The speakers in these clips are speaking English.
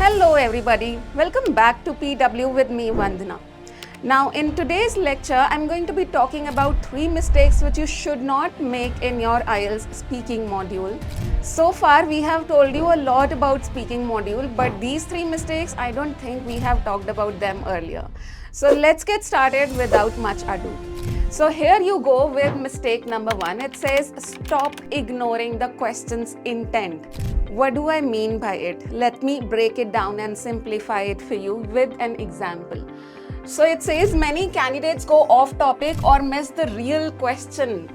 Hello everybody, welcome back to PW with me Vandana. Now in today's lecture, I'm going to be talking about 3 mistakes which you should not make in your IELTS speaking module. So far we have told you a lot about speaking module, but these 3 mistakes, I don't think we have talked about them earlier. So let's get started without much ado. So here you go with mistake number 1. It says stop ignoring the question's intent. What do I mean by it? Let me break it down and simplify it for you with an example. So it says many candidates go off topic or miss the real question.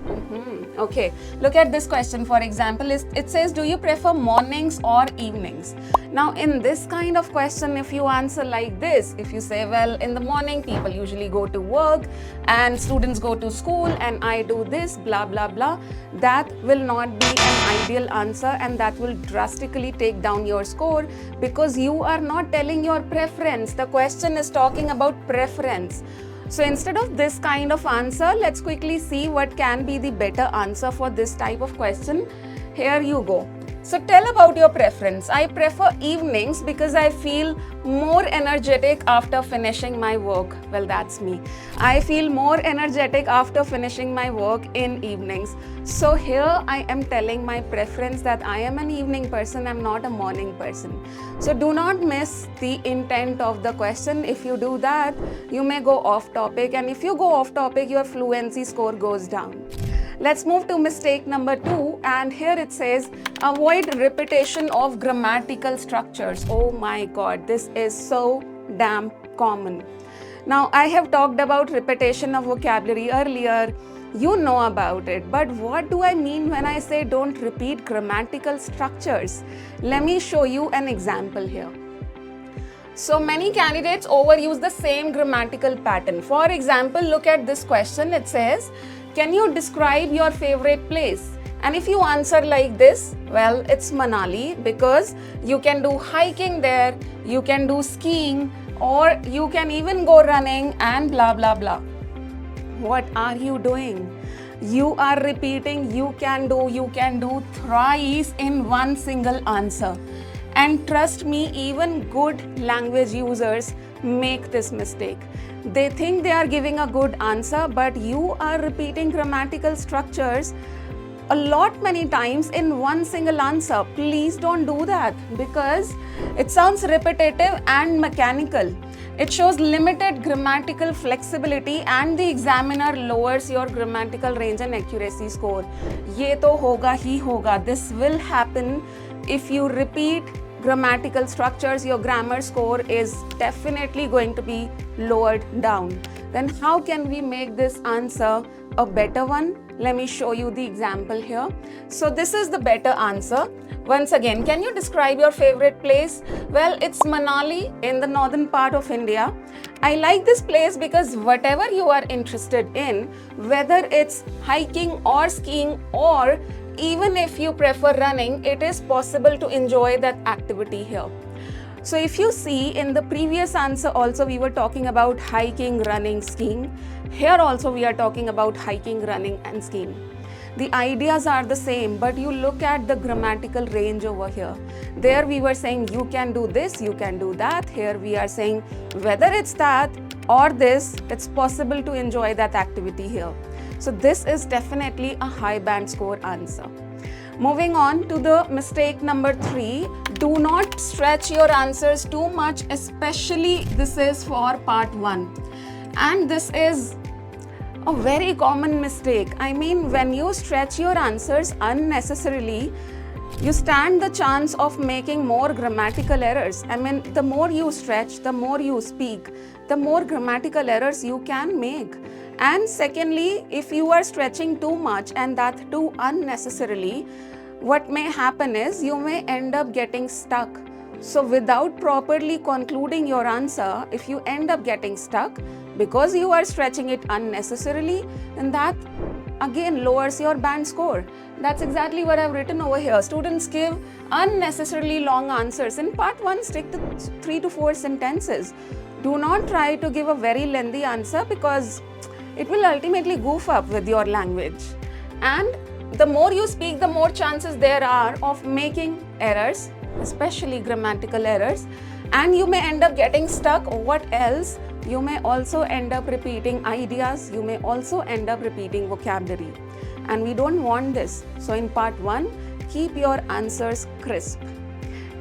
Okay, look at this question. For example, it says, do you prefer mornings or evenings? Now in this kind of question, if you answer like this, if you say, well, in the morning people usually go to work and students go to school and I do this, blah, blah, blah, that will not be an ideal answer and that will drastically take down your score because you are not telling your preference. The question is talking about preference. So instead of this kind of answer, let's quickly see what can be the better answer for this type of question. Here you go. So tell about your preference. I prefer evenings because I feel more energetic after finishing my work. Well, that's me. I feel more energetic after finishing my work in evenings. So here I am telling my preference that I am an evening person, I'm not a morning person. So do not miss the intent of the question. If you do that, you may go off topic, and if you go off topic, your fluency score goes down. Let's move to mistake number 2, and here it says avoid repetition of grammatical structures. Oh my god, this is so damn common. Now I have talked about repetition of vocabulary earlier. You know about it, but what do I mean when I say don't repeat grammatical structures? Let me show you an example here. So many candidates overuse the same grammatical pattern. For example, look at this question. It says, can you describe your favorite place? And if you answer like this, well, it's Manali because you can do hiking there, you can do skiing, or you can even go running and blah, blah, blah. What are you doing? You are repeating you can do thrice in one single answer. And trust me, even good language users make this mistake. They think they are giving a good answer, but you are repeating grammatical structures many times in one single answer. Please don't do that because it sounds repetitive and mechanical. It shows limited grammatical flexibility and the examiner lowers your grammatical range and accuracy score. Ye to hoga hi hoga. This will happen if you repeat grammatical structures. Your grammar score is definitely going to be lowered down. Then how can we make this answer a better one? Let me show you the example here. So this is the better answer. Once again, can you describe your favorite place? Well, it's Manali in the northern part of India. I like this place because whatever you are interested in, whether it's hiking or skiing or even if you prefer running, it is possible to enjoy that activity here. So if you see in the previous answer also we were talking about hiking, running, skiing. Here also we are talking about hiking, running and skiing. The ideas are the same, but you look at the grammatical range over here. There we were saying you can do this, you can do that. Here we are saying whether it's that or this, it's possible to enjoy that activity here. So this is definitely a high band score answer. Moving on to the mistake number 3, do not stretch your answers too much, especially this is for part 1. And this is a very common mistake. I mean, when you stretch your answers unnecessarily, you stand the chance of making more grammatical errors. I mean, the more you stretch, the more you speak, the more grammatical errors you can make. And secondly, if you are stretching too much and that too unnecessarily, what may happen is you may end up getting stuck. So without properly concluding your answer, if you end up getting stuck because you are stretching it unnecessarily, then that again lowers your band score. That's exactly what I've written over here. Students give unnecessarily long answers. In part 1, stick to 3 to 4 sentences. Do not try to give a very lengthy answer because it will ultimately goof up with your language. And the more you speak, the more chances there are of making errors, especially grammatical errors. And you may end up getting stuck. What else? You may also end up repeating ideas. You may also end up repeating vocabulary. And we don't want this. So in part 1, keep your answers crisp.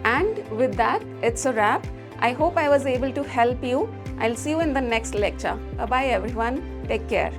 And with that, it's a wrap. I hope I was able to help you. I'll see you in the next lecture. Bye-bye everyone. Take care.